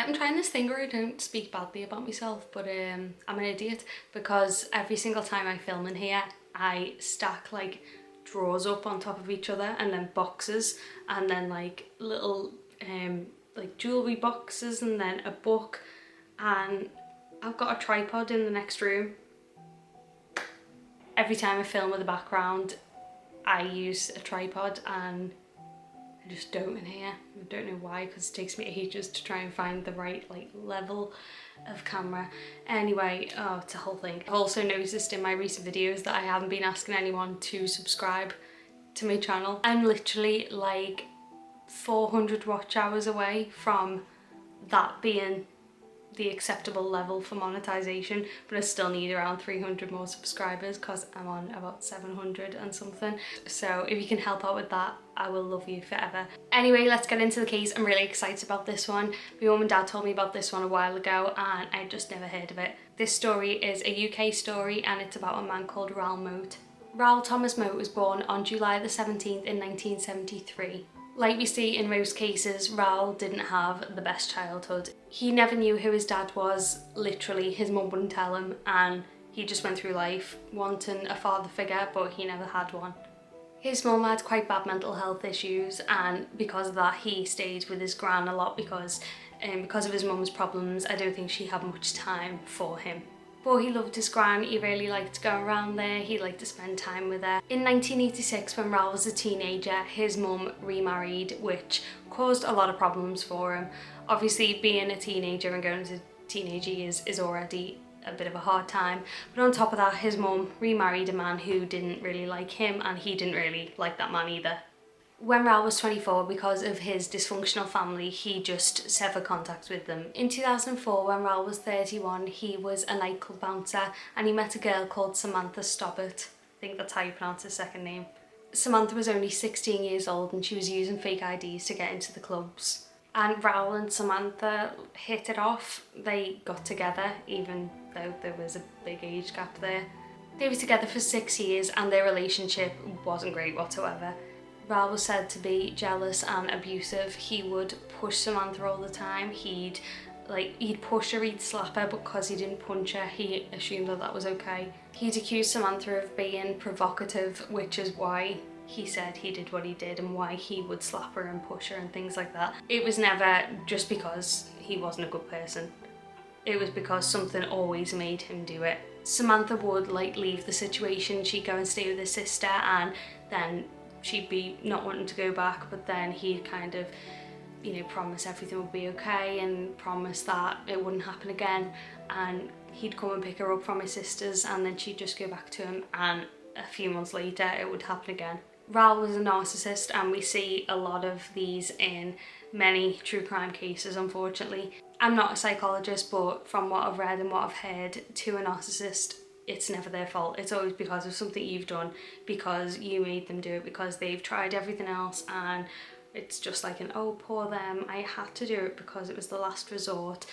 I'm trying this thing where I don't speak badly about myself, but I'm an idiot because every single time I film in here, I stack like drawers up on top of each other and then boxes and then like little like jewellery boxes and then a book, and I've got a tripod in the next room. Every time I film with a background, I use a tripod and I just don't in here. I don't know why, because it takes me ages to try and find the right like level of camera. Anyway, oh, it's a whole thing. I've also noticed in my recent videos that I haven't been asking anyone to subscribe to my channel. I'm literally like 400 watch hours away from that being the acceptable level for monetization, but I still need around 300 more subscribers because I'm on about 700 and something. So if you can help out with that, I will love you forever. Anyway, let's get into the case. I'm really excited about this one. My mum and dad told me about this one a while ago and I just never heard of it. This story is a UK story and it's about a man called RAOUL MOAT. RAOUL Thomas Moat was born on July the 17th in 1973. Like we see in most cases, RAOUL didn't have the best childhood. He never knew who his dad was, literally. His mum wouldn't tell him and he just went through life wanting a father figure, but he never had one. His mum had quite bad mental health issues and because of that he stayed with his gran a lot because of his mum's problems. I don't think she had much time for him. But he loved his gran, he really liked going around there, he liked to spend time with her. In 1986, when RAOUL was a teenager, his mum remarried, which caused a lot of problems for him. Obviously, being a teenager and going to teenage years is already a bit of a hard time. But on top of that, his mum remarried a man who didn't really like him and he didn't really like that man either. When RAOUL was 24, because of his dysfunctional family, he just severed contact with them. In 2004, when RAOUL was 31, he was a nightclub bouncer and he met a girl called Samantha Stobbart. I think that's how you pronounce her second name. Samantha was only 16 years old and she was using fake IDs to get into the clubs. And RAOUL and Samantha hit it off. They got together, even though there was a big age gap there. They were together for 6 years and their relationship wasn't great whatsoever. RAOUL was said to be jealous and abusive. He would push Samantha all the time. He'd push her, he'd slap her, but because he didn't punch her, he assumed that that was okay. He'd accused Samantha of being provocative, which is why he said he did what he did and why he would slap her and push her and things like that. It was never just because he wasn't a good person. It was because something always made him do it. Samantha would leave the situation. She'd go and stay with his sister and then she'd be not wanting to go back, but then he'd kind of, promise everything would be okay and promise that it wouldn't happen again, and he'd come and pick her up from his sister's and then she'd just go back to him, and a few months later it would happen again. RAOUL was a narcissist and we see a lot of these in many true crime cases, unfortunately. I'm not a psychologist, but from what I've read and what I've heard, to a narcissist, it's never their fault. It's always because of something you've done, because you made them do it, because they've tried everything else and it's just like an, oh, poor them, I had to do it because it was the last resort.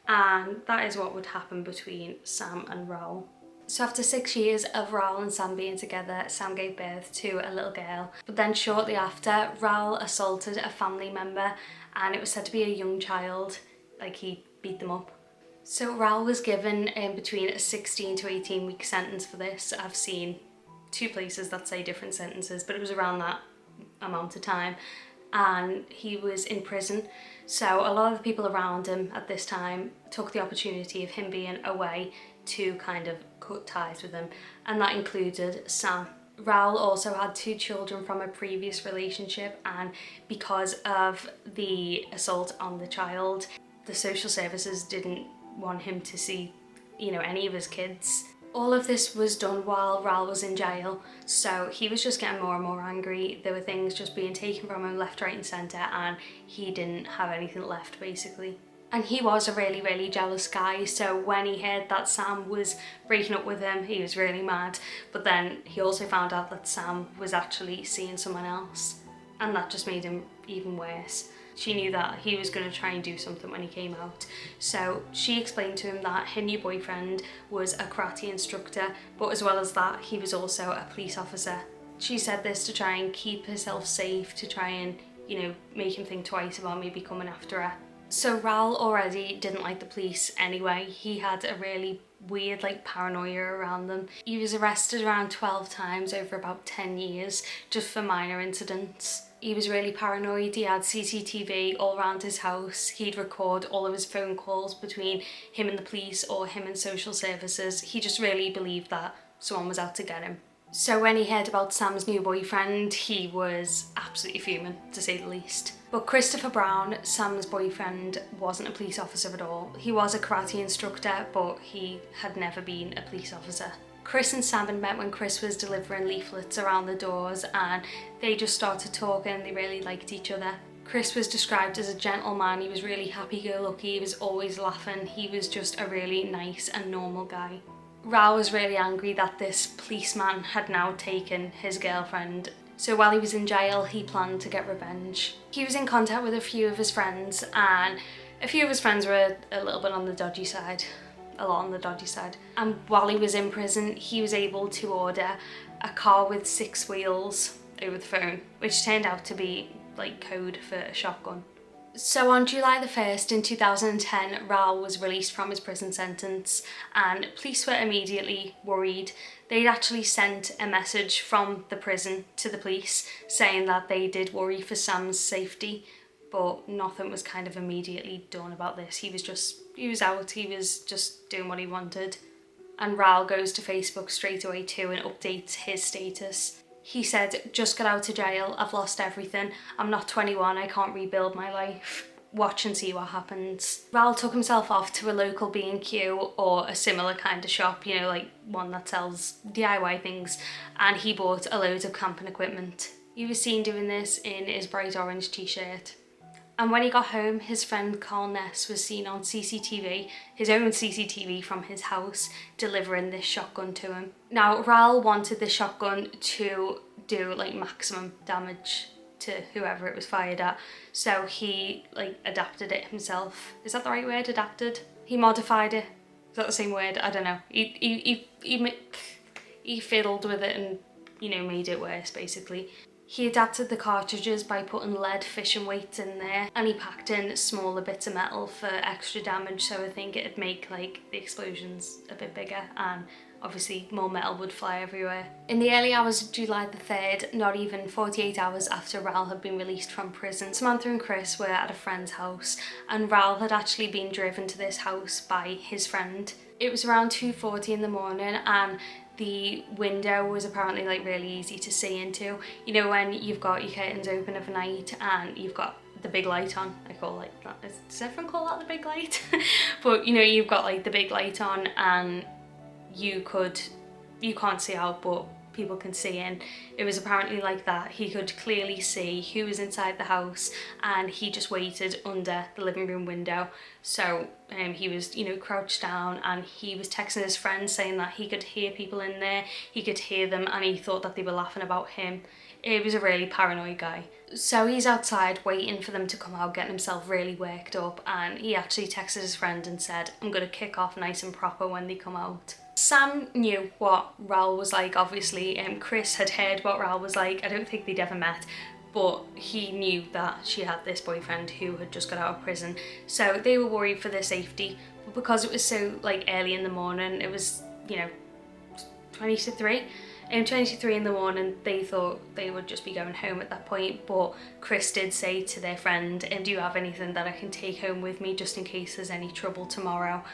And that is what would happen between Sam and RAOUL. So after 6 years of RAOUL and Sam being together, Sam gave birth to a little girl. But then shortly after, RAOUL assaulted a family member and it was said to be a young child, like he beat them up. So RAOUL was given between a 16 to 18 week sentence for this. I've seen 2 places that say different sentences, but it was around that amount of time. And he was in prison. So a lot of the people around him at this time took the opportunity of him being away to kind of cut ties with him. And that included Sam. RAOUL also had 2 children from a previous relationship, and because of the assault on the child, the social services didn't want him to see, any of his kids. All of this was done while RAOUL was in jail, so he was just getting more and more angry. There were things just being taken from him left, right and centre, and he didn't have anything left basically. And he was a really, really jealous guy, so when he heard that Sam was breaking up with him, he was really mad. But then he also found out that Sam was actually seeing someone else, and that just made him even worse. She knew that he was going to try and do something when he came out. So she explained to him that her new boyfriend was a karate instructor, but as well as that, he was also a police officer. She said this to try and keep herself safe, to try and, make him think twice about maybe coming after her. So Raoul already didn't like the police anyway. He had a really weird paranoia around them. He was arrested around 12 times over about 10 years just for minor incidents. He was really paranoid. He had CCTV all around his house. He'd record all of his phone calls between him and the police or him and social services. He just really believed that someone was out to get him. So when he heard about Sam's new boyfriend, he was absolutely fuming, to say the least. But Christopher Brown, Sam's boyfriend, wasn't a police officer at all. He was a karate instructor, but he had never been a police officer. Chris and Sam had met when Chris was delivering leaflets around the doors, and they just started talking. They really liked each other. Chris was described as a gentleman. He was really happy-go-lucky. He was always laughing. He was just a really nice and normal guy. Raoul was really angry that this policeman had now taken his girlfriend, so while he was in jail he planned to get revenge. He was in contact with a few of his friends, and a few of his friends were a little bit on the dodgy side, a lot on the dodgy side. And while he was in prison he was able to order a car with 6 wheels over the phone, which turned out to be code for a shotgun. So on July the 1st in 2010, Raoul was released from his prison sentence, and police were immediately worried. They'd actually sent a message from the prison to the police saying that they did worry for Sam's safety, but nothing was kind of immediately done about this. He was out, he was just doing what he wanted. And Raoul goes to Facebook straight away too and updates his status. He said, "Just got out of jail, I've lost everything, I'm not 21, I can't rebuild my life. Watch and see what happens." Raoul took himself off to a local B&Q or a similar kind of shop, one that sells DIY things, and he bought a load of camping equipment. He was seen doing this in his bright orange t-shirt. And when he got home, his friend Carl Ness was seen on CCTV, his own CCTV from his house, delivering this shotgun to him. Now, Raoul wanted this shotgun to do maximum damage to whoever it was fired at, so he adapted it himself. Is that the right word, adapted? He modified it. Is that the same word? I don't know. He fiddled with it and, made it worse, basically. He adapted the cartridges by putting lead fission weights in there, and he packed in smaller bits of metal for extra damage, so I think it'd make the explosions a bit bigger, and obviously more metal would fly everywhere. In the early hours of July the 3rd, not even 48 hours after Raoul had been released from prison, Samantha and Chris were at a friend's house, and Raoul had actually been driven to this house by his friend. It was around 2:40 in the morning, and the window was apparently really easy to see into. When you've got your curtains open of a night and you've got the big light on, I call that, does everyone call that the big light? But you've got the big light on, and you can't see out, but people can see in. It was apparently like that. He could clearly see who was inside the house, and he just waited under the living room window. So he was crouched down, and he was texting his friends saying that he could hear people in there, he could hear them, and he thought that they were laughing about him. He was a really paranoid guy. So he's outside waiting for them to come out, getting himself really worked up, and he actually texted his friend and said, "I'm gonna kick off nice and proper when they come out." Sam knew what Raoul was like, obviously. Chris had heard what Raoul was like. I don't think they'd ever met, but he knew that she had this boyfriend who had just got out of prison. So they were worried for their safety, but because it was so early in the morning, it was 20 to 3. 23 in the morning, they thought they would just be going home at that point, but Chris did say to their friend, "Do you have anything that I can take home with me just in case there's any trouble tomorrow?"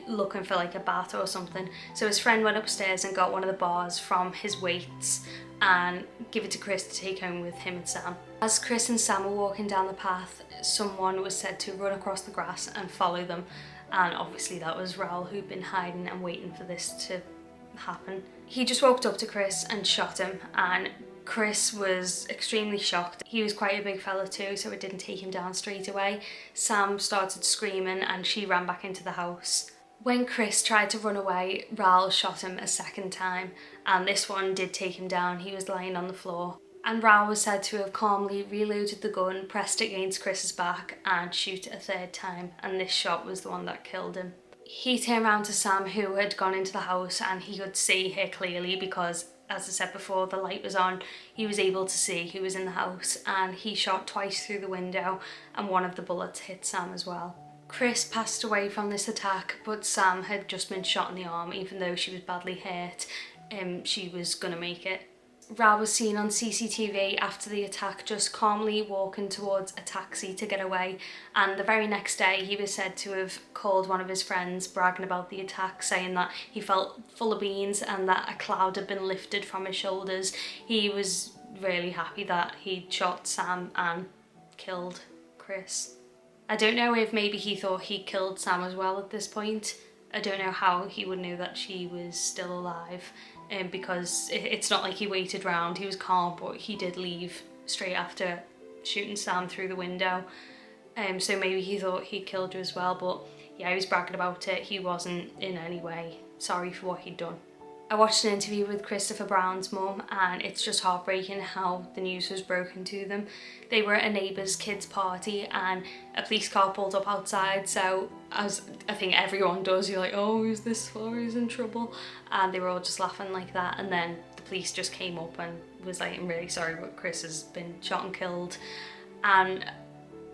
Looking for a bat or something. So his friend went upstairs and got one of the bars from his weights and give it to Chris to take home with him and Sam. As Chris and Sam were walking down the path, someone was said to run across the grass and follow them, and obviously that was Raoul, who'd been hiding and waiting for this to happen. He just walked up to Chris and shot him, and Chris was extremely shocked. He was quite a big fella too, so it didn't take him down straight away. Sam started screaming and she ran back into the house. When Chris tried to run away, Raoul shot him a second time, and this one did take him down. He was lying on the floor, and Raoul was said to have calmly reloaded the gun, pressed it against Chris's back and shoot a third time, and this shot was the one that killed him. He turned around to Sam, who had gone into the house, and he could see her clearly because as I said before, the light was on. He was able to see who was in the house, and he shot twice through the window, and one of the bullets hit Sam as well. Chris passed away from this attack, but Sam had just been shot in the arm. Even though she was badly hurt, she was gonna make it. Raoul was seen on CCTV after the attack just calmly walking towards a taxi to get away, and the very next day he was said to have called one of his friends bragging about the attack, saying that he felt full of beans and that a cloud had been lifted from his shoulders. He was really happy that he'd shot Sam and killed Chris. I don't know if maybe he thought he killed Sam as well at this point. I don't know how he would know that she was still alive, because it's not like he waited round. He was calm, but he did leave straight after shooting Sam through the window. So maybe he thought he killed her as well, but yeah, he was bragging about it. He wasn't in any way sorry for what he'd done. I watched an interview with Christopher Brown's mum, and it's just heartbreaking how the news was broken to them. They were at a neighbour's kids' party and a police car pulled up outside, so as I think everyone does, you're like, oh, who's this for? Who's in trouble? And they were all just laughing like that, and then the police just came up and was like, I'm really sorry, but Chris has been shot and killed. And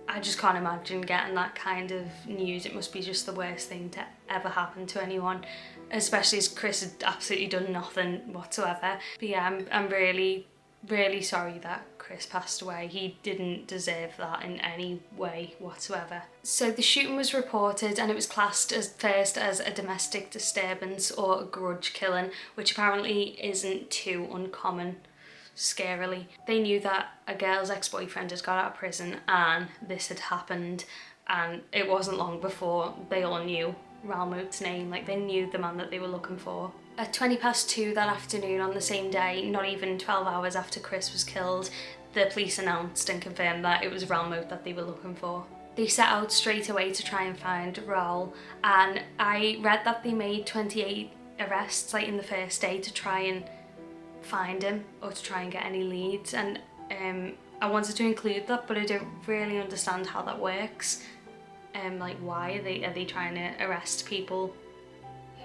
I just can't imagine getting that kind of news. It must be just the worst thing to ever happen to anyone, especially as Chris had absolutely done nothing whatsoever. But yeah, I'm really, really sorry that Chris passed away. He didn't deserve that in any way whatsoever. So the shooting was reported, and it was classed as first as a domestic disturbance or a grudge killing, which apparently isn't too uncommon. Scarily, they knew that a girl's ex-boyfriend had got out of prison and this had happened, and it wasn't long before they all knew RAOUL MOAT's name. Like, they knew the man that they were looking for. At 2:20 that afternoon on the same day, not even 12 hours after Chris was killed, the police announced and confirmed that it was RAOUL MOAT that they were looking for. They set out straight away to try and find Raoul, and I read that they made 28 arrests like in the first day to try and find him or to try and get any leads, and I wanted to include that, but I don't really understand how that works. Like, why are they trying to arrest people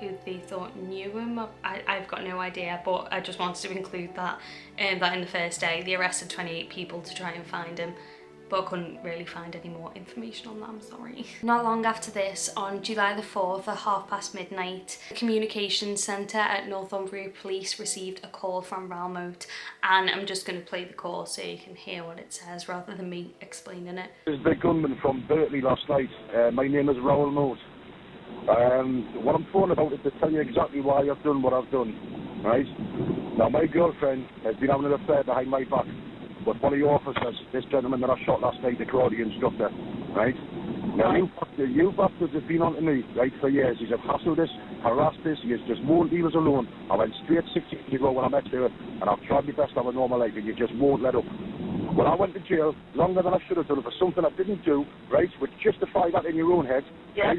who they thought knew him? I've got no idea, but I just wanted to include that, that in the first day they arrested 28 people to try and find him, but I couldn't really find any more information on that, I'm sorry. Not long after this, on July the 4th at midnight, the communications centre at Northumbria Police received a call from RAOUL MOAT, and I'm just going to play the call so you can hear what it says rather than me explaining it. This is the gunman from Berkeley last night. My name is RAOUL MOAT. What I'm phoning about is to tell you exactly why I've done what I've done, right? Now, my girlfriend has been having an affair behind my back with one of your officers, this gentleman that I shot last night, the karate instructor, right? Now, you bastards have been on to me, right, for years. He's hassled us, harassed us, he just won't leave us alone. I went straight 6 years ago when I met you, and I've tried my best to have a normal life, and you just won't let up. Well, I went to jail longer than I should have done for something I didn't do, right, which justify that in your own head, right?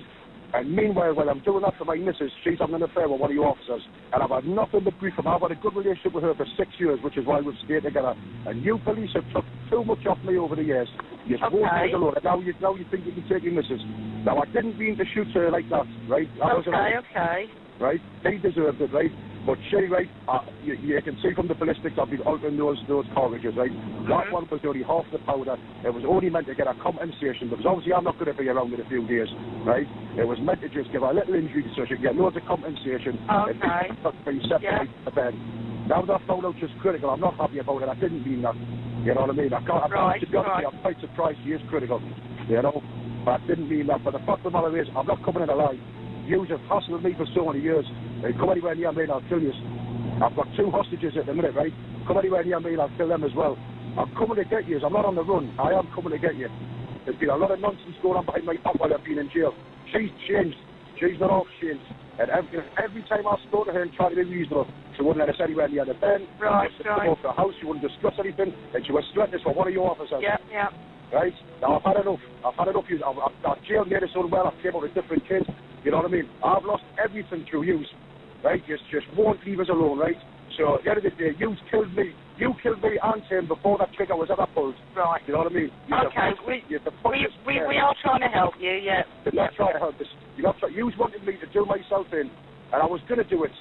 And meanwhile, while I'm doing that for my missus, she's having an affair with one of your officers. And I've had nothing but grief from her. I've had a good relationship with her for 6 years, which is why we've stayed together. And you police have took too much off me over the years. You won't leave it alone. And now you think you can take your missus. Now, I didn't mean to shoot her like that, right? Okay. Right? They deserved it, right? But she, right, you can see from the ballistics I've been altering those cartridges, right? That one was only half the powder. It was only meant to get a compensation, because obviously I'm not going to be around in a few days, right? It was meant to just give her a little injury so she could get loads of compensation. Okay. And separate the bed. Now that found out just critical. I'm not happy about it. I didn't mean that. You know what I mean? To be honest, I'm quite surprised she is critical. You know? But I didn't mean that. But the fact of the matter is, I'm not coming in a lie. You have hassled me for so many years. Come anywhere near me and I'll kill you. I've got 2 hostages at the minute, right? Come anywhere near me and I'll kill them as well. I'm coming to get you. I'm not on the run. I am coming to get you. There's been a lot of nonsense going on behind my back while I've been in jail. She's changed. She's not off changed. And every time I spoke to her and tried to be reasonable, she wouldn't let us anywhere near the bed. Right. She wouldn't go to the house. She wouldn't discuss anything. And she was threatening us for one of your officers. Yeah. Right? Now, I've had enough. I've jailed made us unwell. I've came out with different kids. You know what I mean? I've lost everything through you. Right? Just won't leave us alone, right? So at the end of the day, you killed me and him before that trigger was ever pulled. Right. You know what I mean? We are trying to help you, yeah. You're not trying to help us. You wanted me to do myself in, and I was going to do it.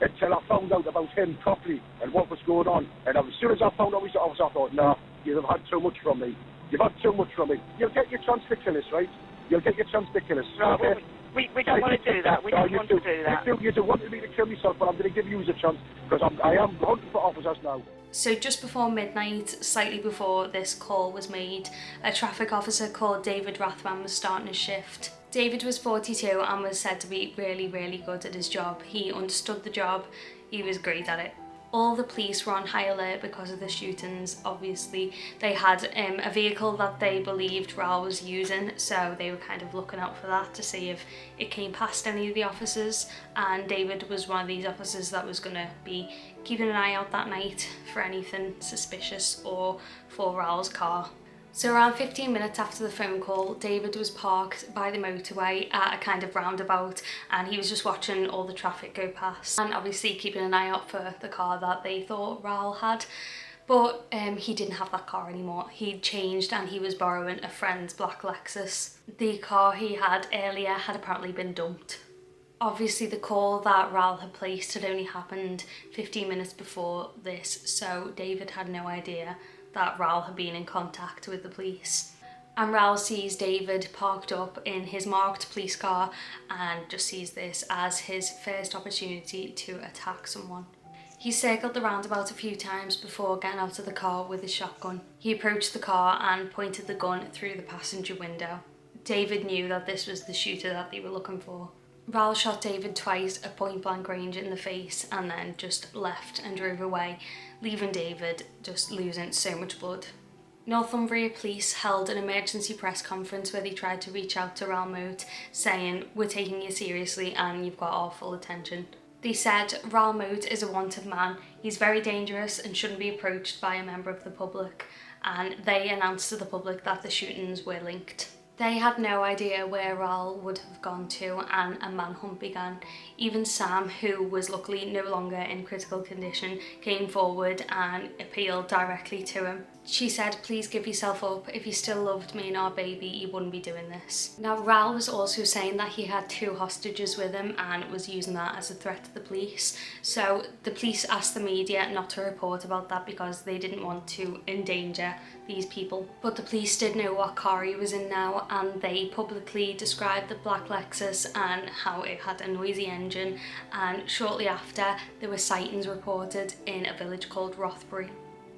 until I found out about him properly and what was going on. And as soon as I found out, I thought, nah, you've had too much from me. You've had too much from me. You'll get your chance to kill us, right? You'll get your chance to kill us. No, okay? we don't want to do that. We don't want to do that. You do want me to kill myself, but I'm going to give you a chance because I am hunting for officers now. So just before midnight, slightly before this call was made, a traffic officer called David Rathband was starting his shift. David was 42 and was said to be really, really good at his job. He understood the job, he was great at it. All the police were on high alert because of the shootings. Obviously, they had a vehicle that they believed Raoul was using, so they were kind of looking out for that to see if it came past any of the officers, and David was one of these officers that was going to be keeping an eye out that night for anything suspicious or for Raoul's car. So around 15 minutes after the phone call, David was parked by the motorway at a kind of roundabout, and he was just watching all the traffic go past and obviously keeping an eye out for the car that they thought Raoul had. But he didn't have that car anymore. He'd changed and he was borrowing a friend's black Lexus. The car he had earlier had apparently been dumped. Obviously the call that Raoul had placed had only happened 15 minutes before this, so David had no idea that Raoul had been in contact with the police. And Raoul sees David parked up in his marked police car and just sees this as his first opportunity to attack someone. He circled the roundabout a few times before getting out of the car with his shotgun. He approached the car and pointed the gun through the passenger window. David knew that this was the shooter that they were looking for. Raoul shot David twice at point blank range in the face and then just left and drove away, leaving David just losing so much blood. Northumbria police held an emergency press conference where they tried to reach out to RAOUL MOAT, saying, "We're taking you seriously and you've got our full attention." They said, "RAOUL MOAT is a wanted man, he's very dangerous and shouldn't be approached by a member of the public," and they announced to the public that the shootings were linked. They had no idea where Raoul would have gone to, and a manhunt began. Even Sam, who was luckily no longer in critical condition, came forward and appealed directly to him. She said, "Please give yourself up. If you still loved me and our baby, you wouldn't be doing this." Now, Raoul was also saying that he had 2 hostages with him and was using that as a threat to the police. So the police asked the media not to report about that because they didn't want to endanger these people. But the police did know what car he was in now, and they publicly described the black Lexus and how it had a noisy engine, and shortly after there were sightings reported in a village called Rothbury.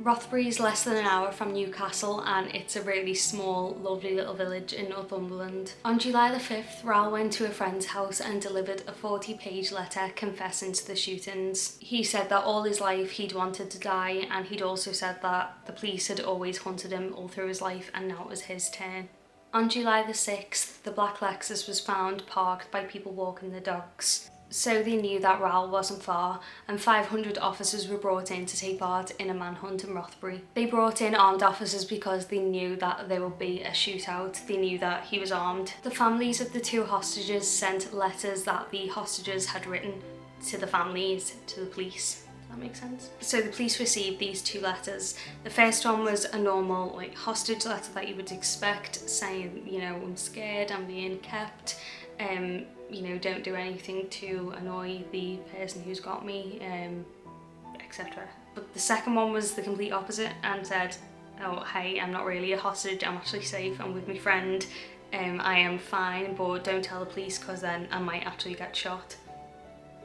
Rothbury is less than an hour from Newcastle, and it's a really small, lovely little village in Northumberland. On July the 5th, Raoul went to a friend's house and delivered a 40-page letter confessing to the shootings. He said that all his life he'd wanted to die, and he'd also said that the police had always hunted him all through his life and now it was his turn. On July the 6th, the black Lexus was found parked by people walking their dogs. So they knew that Raoul wasn't far, and 500 officers were brought in to take part in a manhunt in Rothbury. They brought in armed officers because they knew that there would be a shootout. They knew that he was armed. The families of the 2 hostages sent letters that the hostages had written to the families, to the police. Does that make sense? So the police received these 2 letters. The first one was a normal hostage letter that you would expect, saying, I'm scared, I'm being kept, don't do anything to annoy the person who's got me, etc. But the second one was the complete opposite and said, "Oh, hey, I'm not really a hostage, I'm actually safe, I'm with my friend, I am fine, but don't tell the police because then I might actually get shot."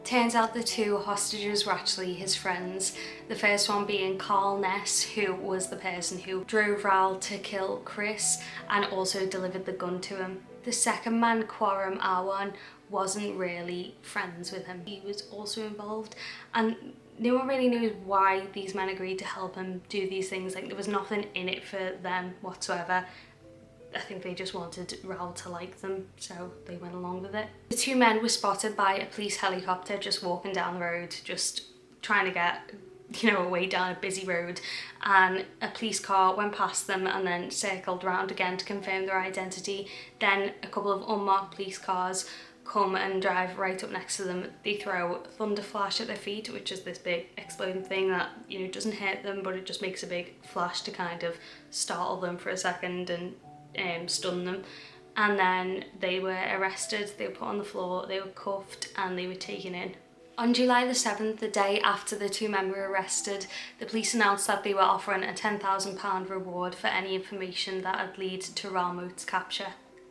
Turns out the 2 hostages were actually his friends, the first one being Carl Ness, who was the person who drove Raoul to kill Chris and also delivered the gun to him. The second man, Kwaram Awan, wasn't really friends with him. He was also involved, and no one really knew why these men agreed to help him do these things. There was nothing in it for them whatsoever. I think they just wanted Raoul to like them, so they went along with it. The 2 men were spotted by a police helicopter just walking down the road, just trying to get away down a busy road, and a police car went past them and then circled round again to confirm their identity. Then a couple of unmarked police cars come and drive right up next to them. They throw thunder flash at their feet, which is this big exploding thing that doesn't hurt them, but it just makes a big flash to kind of startle them for a second and stun them. And then they were arrested, they were put on the floor, they were cuffed and they were taken in. On July the 7th, the day after the two men were arrested, the police announced that they were offering a £10,000 reward for any information that would lead to RAOUL MOAT's capture.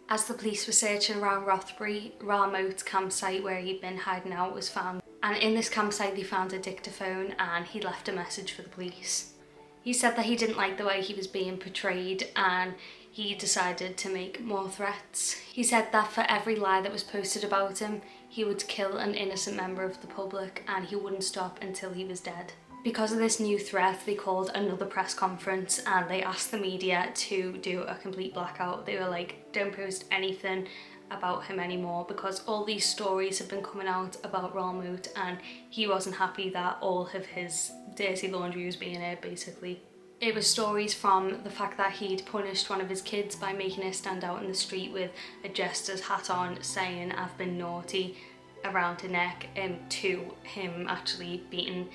As the police were searching around Rothbury, RAOUL MOAT's campsite where he'd been hiding out was found, and in this campsite they found a dictaphone and he left a message for the police. He said that he didn't like the way he was being portrayed and he decided to make more threats. He said that for every lie that was posted about him, he would kill an innocent member of the public and he wouldn't stop until he was dead. Because of this new threat, they called another press conference and they asked the media to do a complete blackout. They were like, don't post anything about him anymore, because all these stories have been coming out about RAOUL MOAT and he wasn't happy that all of his dirty laundry was being aired basically. It was stories from the fact that he'd punished one of his kids by making her stand out in the street with a jester's hat on saying "I've been naughty" around her neck, to him actually beating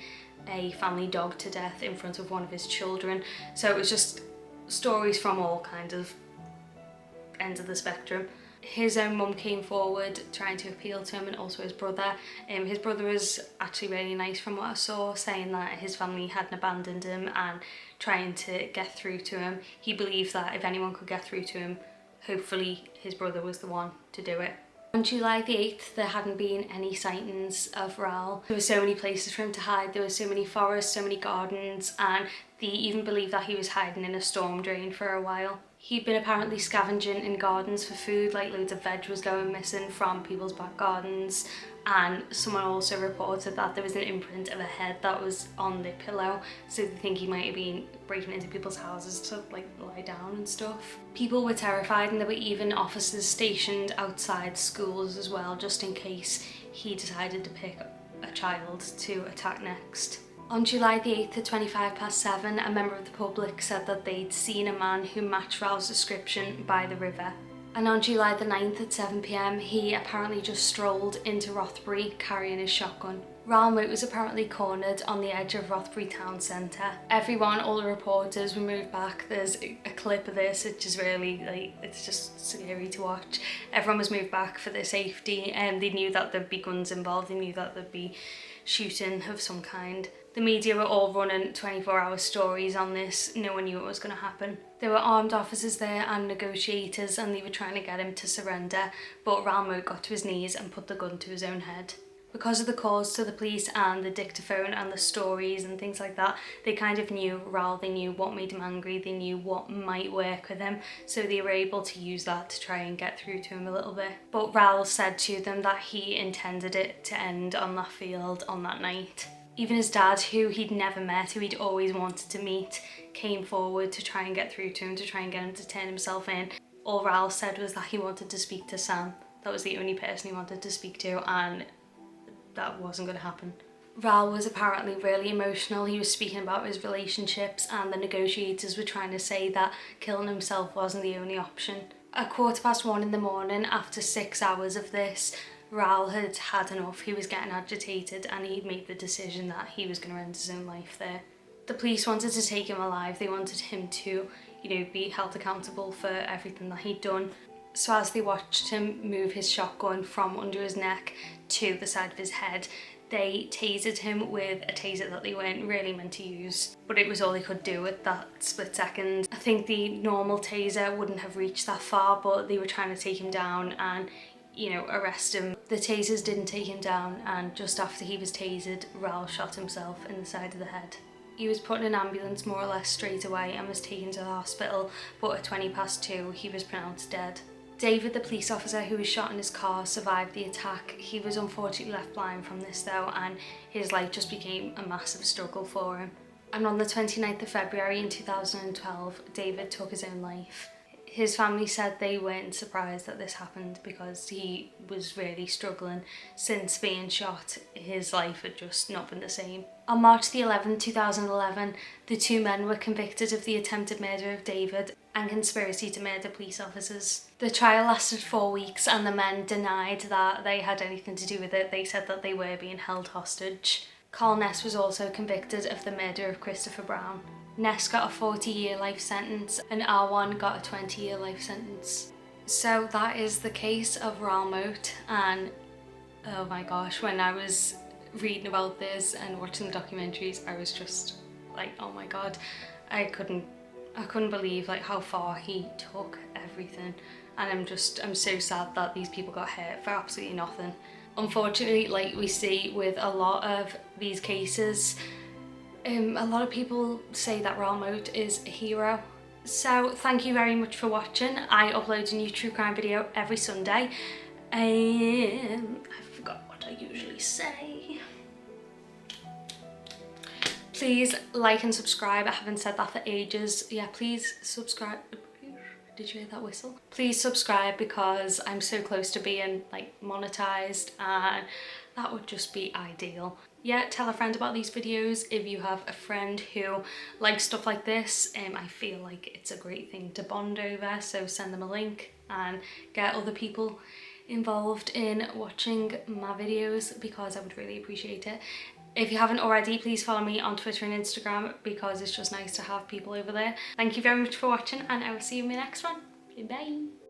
a family dog to death in front of one of his children. So it was just stories from all kinds of ends of the spectrum. His own mum came forward trying to appeal to him, and also his brother. His brother was actually really nice from what I saw, saying that his family hadn't abandoned him and trying to get through to him. He believed that if anyone could get through to him, hopefully his brother was the one to do it. On July the 8th, there hadn't been any sightings of Raoul. There were so many places for him to hide, there were so many forests, so many gardens, and they even believed that he was hiding in a storm drain for a while. He'd been apparently scavenging in gardens for food, like loads of veg was going missing from people's back gardens, and someone also reported that there was an imprint of a head that was on the pillow, so they think he might have been breaking into people's houses to like lie down and stuff. People were terrified, and there were even officers stationed outside schools as well, just in case he decided to pick a child to attack next. On July the 8th at 7:25, a member of the public said that they'd seen a man who matched Raoul's description by the river. And on July the 9th at 7 p.m, he apparently just strolled into Rothbury carrying his shotgun. RAOUL MOAT was apparently cornered on the edge of Rothbury town centre. Everyone, all the reporters were moved back. There's a clip of this, which is really, it's just scary to watch. Everyone was moved back for their safety, and they knew that there'd be guns involved, they knew that there'd be shooting of some kind. The media were all running 24-hour stories on this. No one knew what was going to happen. There were armed officers there and negotiators, and they were trying to get him to surrender, but RAOUL MOAT got to his knees and put the gun to his own head. Because of the calls to the police and the dictaphone and the stories and things like that, they kind of knew Raoul, they knew what made him angry, they knew what might work with him, so they were able to use that to try and get through to him a little bit. But Raoul said to them that he intended it to end on that field on that night. Even his dad, who he'd never met, who he'd always wanted to meet, came forward to try and get through to him, to try and get him to turn himself in. All Raoul said was that he wanted to speak to Sam. That was the only person he wanted to speak to, and that wasn't going to happen. Raoul was apparently really emotional. He was speaking about his relationships, and the negotiators were trying to say that killing himself wasn't the only option. At 1:15 in the morning, after 6 hours of this, Raoul had had enough. He was getting agitated, and he'd made the decision that he was going to end his own life there. The police wanted to take him alive. They wanted him to, be held accountable for everything that he'd done. So as they watched him move his shotgun from under his neck to the side of his head, they tasered him with a taser that they weren't really meant to use, but it was all they could do at that split second. I think the normal taser wouldn't have reached that far, but they were trying to take him down and arrest him. The tasers didn't take him down, and just after he was tasered, Raoul shot himself in the side of the head. He was put in an ambulance more or less straight away and was taken to the hospital, but at 2:20 he was pronounced dead. David, the police officer who was shot in his car, survived the attack. He was unfortunately left blind from this though, and his life just became a massive struggle for him. And on the 29th of February in 2012, David took his own life. His family said they weren't surprised that this happened because he was really struggling. Since being shot, his life had just not been the same. On March the 11th, 2011, the two men were convicted of the attempted murder of David and conspiracy to murder police officers. The trial lasted 4 weeks, and the men denied that they had anything to do with it. They said that they were being held hostage. Carl Ness was also convicted of the murder of Christopher Brown. Ness got a 40-year life sentence and R1 got a 20-year life sentence. So that is the case of RAOUL MOAT, and oh my gosh, when I was reading about this and watching the documentaries, I was just like, oh my god, I couldn't believe like how far he took everything, and I'm so sad that these people got hurt for absolutely nothing. Unfortunately, like we see with a lot of these cases, a lot of people say that RAOUL MOAT is a hero. So thank you very much for watching. I upload a new true crime video every Sunday. I forgot what I usually say. Please like and subscribe. I haven't said that for ages. Yeah, please subscribe. Did you hear that whistle? Please subscribe, because I'm so close to being like monetized, and that would just be ideal. Yeah, tell a friend about these videos if you have a friend who likes stuff like this. I feel like it's a great thing to bond over, so send them a link and get other people involved in watching my videos, because I would really appreciate it. If you haven't already, please follow me on Twitter and Instagram, because it's just nice to have people over there. Thank you very much for watching, and I will see you in my next one. Bye.